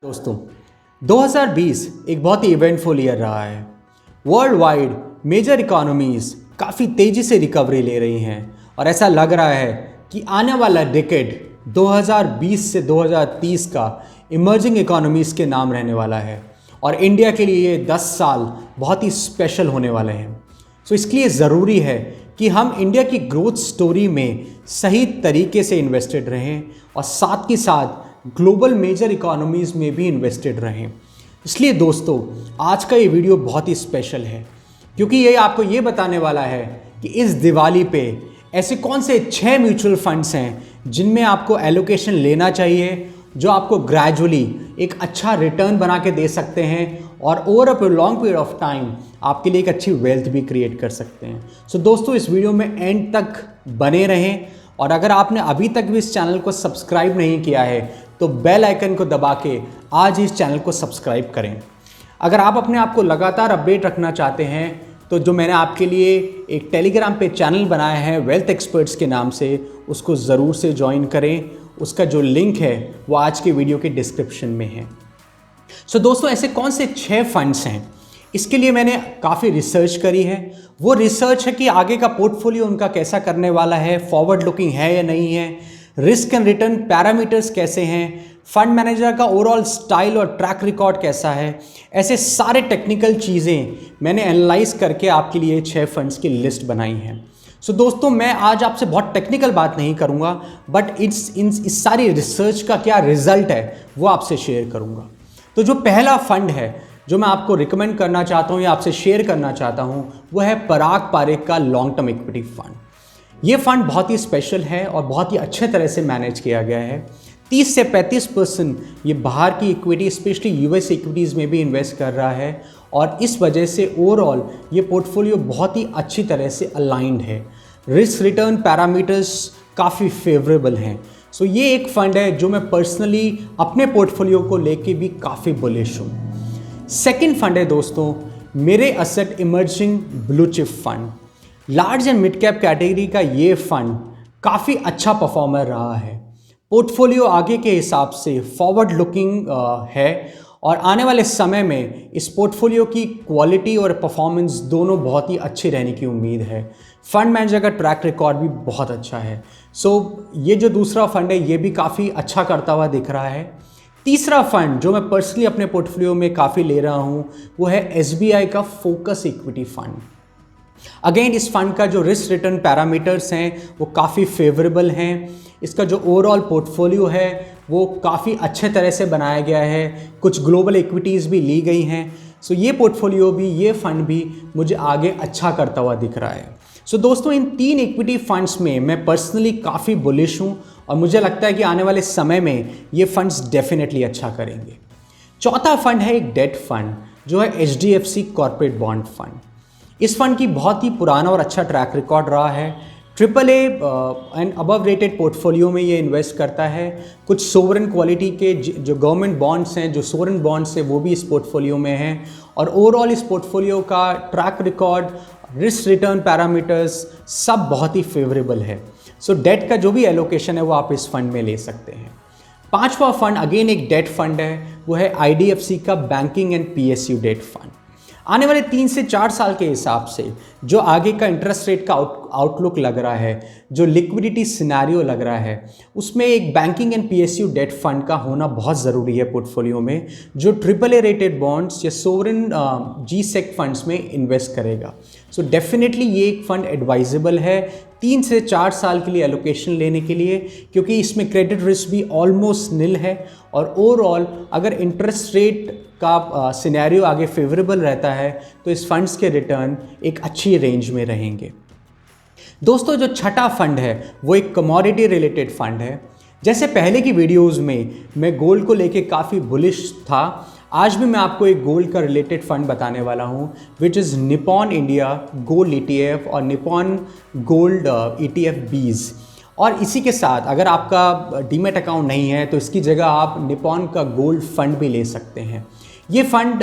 दोस्तों 2020 एक बहुत ही इवेंटफुल ईयर रहा है। वर्ल्ड वाइड मेजर इकोनॉमीज काफ़ी तेज़ी से रिकवरी ले रही हैं और ऐसा लग रहा है कि आने वाला डिकेड 2020 से 2030 का इमर्जिंग इकोनॉमीज के नाम रहने वाला है और इंडिया के लिए ये 10 साल बहुत ही स्पेशल होने वाले हैं। सो इसलिए ज़रूरी है कि हम इंडिया की ग्रोथ स्टोरी में सही तरीके से इन्वेस्टेड रहें और साथ ही साथ ग्लोबल मेजर इकोनॉमीज़ में भी इन्वेस्टेड रहें। इसलिए दोस्तों आज का ये वीडियो बहुत ही स्पेशल है क्योंकि ये आपको ये बताने वाला है कि इस दिवाली पे ऐसे कौन से 6 म्यूचुअल फंड्स हैं जिनमें आपको एलोकेशन लेना चाहिए, जो आपको ग्रेजुअली एक अच्छा रिटर्न बना के दे सकते हैं और over a long period of time आपके लिए एक अच्छी वेल्थ भी क्रिएट कर सकते हैं। सो दोस्तों इस वीडियो में एंड तक बने रहें और अगर आपने अभी तक भी इस चैनल को सब्सक्राइब नहीं किया है तो बेल आइकन को दबा के आज इस चैनल को सब्सक्राइब करें। अगर आप अपने आप को लगातार अपडेट रखना चाहते हैं तो जो मैंने आपके लिए एक टेलीग्राम पे चैनल बनाया है वेल्थ एक्सपर्ट्स के नाम से, उसको ज़रूर से ज्वाइन करें। उसका जो लिंक है वो आज के वीडियो के डिस्क्रिप्शन में है। सो दोस्तों ऐसे कौन से 6 फंड्स हैं, इसके लिए मैंने काफ़ी रिसर्च करी है। वो रिसर्च है कि आगे का पोर्टफोलियो उनका कैसा करने वाला है, फॉरवर्ड लुकिंग है या नहीं है, रिस्क एंड रिटर्न पैरामीटर्स कैसे हैं, फंड मैनेजर का ओवरऑल स्टाइल और ट्रैक रिकॉर्ड कैसा है। ऐसे सारे टेक्निकल चीज़ें मैंने एनालाइज करके आपके लिए 6 फंड्स की लिस्ट बनाई हैं। सो दोस्तों मैं आज आपसे बहुत टेक्निकल बात नहीं करूंगा बट इस सारी रिसर्च का क्या रिजल्ट है वो आपसे शेयर करूंगा। तो जो पहला फंड है जो मैं आपको रिकमेंड करना चाहता हूं या आपसे शेयर करना चाहता हूं वो है पराग पारेख का लॉन्ग टर्म इक्विटी फंड। ये फंड बहुत ही स्पेशल है और बहुत ही अच्छे तरह से मैनेज किया गया है। 30 से 35% ये बाहर की इक्विटी स्पेशली यूएस इक्विटीज़ में भी इन्वेस्ट कर रहा है और इस वजह से ओवरऑल ये पोर्टफोलियो बहुत ही अच्छी तरह से अलाइंड है। रिस्क रिटर्न पैरामीटर्स काफ़ी फेवरेबल हैं। सो ये एक फंड है जो मैं पर्सनली अपने पोर्टफोलियो को लेके भी काफ़ी बुलिश हूँ। सेकेंड फंड है दोस्तों मेरे asset emerging blue chip fund. Large and mid cap category का ये फंड काफ़ी अच्छा परफॉर्मर रहा है। पोर्टफोलियो आगे के हिसाब से फॉरवर्ड लुकिंग है और आने वाले समय में इस पोर्टफोलियो की क्वालिटी और परफॉर्मेंस दोनों बहुत ही अच्छी रहने की उम्मीद है। फंड मैनेजर का ट्रैक रिकॉर्ड भी बहुत अच्छा है। सो ये जो दूसरा फंड है ये भी काफ़ी अच्छा करता हुआ दिख रहा है। तीसरा फंड जो मैं पर्सनली अपने पोर्टफोलियो में काफ़ी ले रहा हूँ वो है एसबीआई का फोकस इक्विटी फंड। अगेन इस फंड का जो रिस्क रिटर्न पैरामीटर्स हैं वो काफ़ी फेवरेबल हैं। इसका जो ओवरऑल पोर्टफोलियो है वो काफ़ी अच्छे तरह से बनाया गया है, कुछ ग्लोबल इक्विटीज़ भी ली गई हैं। सो ये पोर्टफोलियो भी, ये फंड भी मुझे आगे अच्छा करता हुआ दिख रहा है। सो दोस्तों इन 3 इक्विटी फंड्स में मैं पर्सनली काफ़ी बुलिश हूँ और मुझे लगता है कि आने वाले समय में ये फंड्स डेफिनेटली अच्छा करेंगे। चौथा फंड है एक डेट फंड जो है HDFC कॉर्पोरेट बॉन्ड फंड। इस फंड की बहुत ही पुराना और अच्छा ट्रैक रिकॉर्ड रहा है। AAA and above rated portfolio में ये इन्वेस्ट करता है। कुछ सोवरेन क्वालिटी के जो गवर्नमेंट बॉन्ड्स हैं, जो सोवरेन बॉन्ड्स हैं वो भी इस पोर्टफोलियो में हैं और ओवरऑल इस पोर्टफोलियो का track record, risk return parameters सब बहुत ही फेवरेबल है। सो डेट का जो भी एलोकेशन है वो आप इस फंड में ले सकते हैं। पांचवा फंड अगेन एक डेट फंड है, वो है IDFC का banking and PSU debt fund. आने वाले 3 से 4 साल के हिसाब से जो आगे का इंटरेस्ट रेट का आउटलुक लग रहा है, जो लिक्विडिटी सिनेरियो लग रहा है, उसमें एक banking and PSU debt fund का होना बहुत ज़रूरी है पोर्टफोलियो में, जो AAA रेटेड बॉन्ड्स या सोवरेन G-Sec फंड्स में इन्वेस्ट करेगा। सो डेफिनेटली ये एक फंड एडवाइजेबल है 3 से 4 साल के लिए एलोकेशन लेने के लिए, क्योंकि इसमें क्रेडिट रिस्क भी ऑलमोस्ट निल है और ओवरऑल अगर इंटरेस्ट रेट का सिनेरियो आगे फेवरेबल रहता है तो इस फंड्स के रिटर्न एक अच्छी रेंज में रहेंगे। दोस्तों जो छठा फंड है वो एक कमोडिटी रिलेटेड फंड है। जैसे पहले की वीडियोस में मैं गोल्ड को लेके काफ़ी बुलिश था, आज भी मैं आपको एक गोल्ड का रिलेटेड फंड बताने वाला हूँ which is Nippon India gold ETF और निपॉन गोल्ड ETF बीज। और इसी के साथ अगर आपका डीमेट अकाउंट नहीं है तो इसकी जगह आप निपॉन का गोल्ड फंड भी ले सकते हैं। ये फंड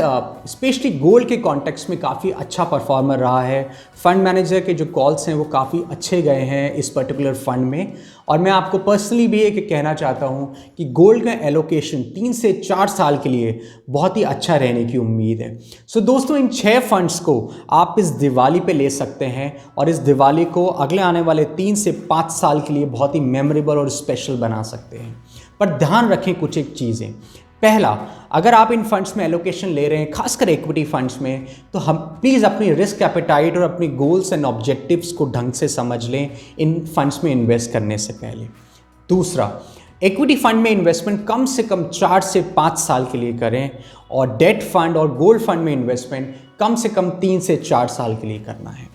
स्पेशली गोल्ड के कॉन्टेक्स्ट में काफ़ी अच्छा परफॉर्मर रहा है। फंड मैनेजर के जो कॉल्स हैं वो काफ़ी अच्छे गए हैं इस पर्टिकुलर फंड में। और मैं आपको पर्सनली भी एक कहना चाहता हूँ कि गोल्ड का एलोकेशन 3 से 4 साल के लिए बहुत ही अच्छा रहने की उम्मीद है। सो दोस्तों, इन 6 फंड्स को आप इस दिवाली पे ले सकते हैं और इस दिवाली को अगले आने वाले 3 से 5 साल के लिए बहुत ही मेमोरेबल और स्पेशल बना सकते हैं। पर ध्यान रखें कुछ एक चीज़ें। पहला, अगर आप इन फंड्स में एलोकेशन ले रहे हैं, खासकर इक्विटी फंड्स में, तो हम प्लीज़ अपनी रिस्क एपेटाइट और अपनी गोल्स एंड ऑब्जेक्टिव्स को ढंग से समझ लें इन फंड्स में इन्वेस्ट करने से पहले। दूसरा, इक्विटी फंड में इन्वेस्टमेंट कम से कम 4 से 5 साल के लिए करें और डेट फंड और गोल्ड फंड में इन्वेस्टमेंट कम से कम 3 से 4 साल के लिए करना है।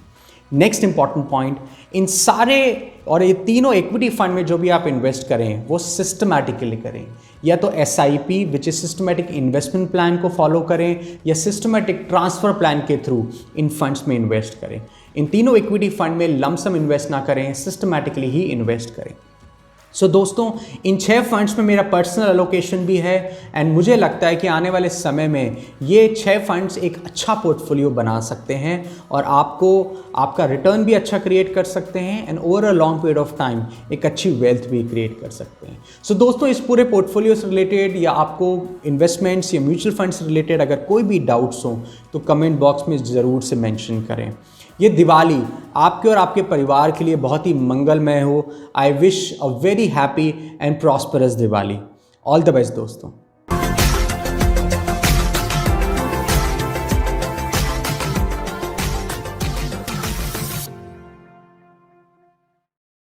नेक्स्ट इंपॉर्टेंट पॉइंट, इन सारे और ये तीनों इक्विटी फंड में जो भी आप इन्वेस्ट करें वो सिस्टमैटिकली करें। या तो SIP which is systematic investment plan को फॉलो करें या सिस्टमैटिक ट्रांसफ़र प्लान के थ्रू इन फंड्स में इन्वेस्ट करें। इन तीनों इक्विटी फंड में लमसम इन्वेस्ट ना करें, सिस्टमैटिकली ही इन्वेस्ट करें। सो दोस्तों, इन 6 फंड्स में मेरा पर्सनल एलोकेशन भी है एंड मुझे लगता है कि आने वाले समय में ये 6 फंड्स एक अच्छा पोर्टफोलियो बना सकते हैं और आपको आपका रिटर्न भी अच्छा क्रिएट कर सकते हैं and over a long period of time एक अच्छी वेल्थ भी क्रिएट कर सकते हैं। सो दोस्तों, इस पूरे पोर्टफोलियो से रिलेटेड या आपको इन्वेस्टमेंट्स या म्यूचुअल फंड से रिलेटेड अगर कोई भी डाउट्स हो तो कमेंट बॉक्स में ज़रूर से मेंशन करें। ये दिवाली आपके और आपके परिवार के लिए बहुत ही मंगलमय हो। I wish a very happy and prosperous Diwali. All the best दोस्तों।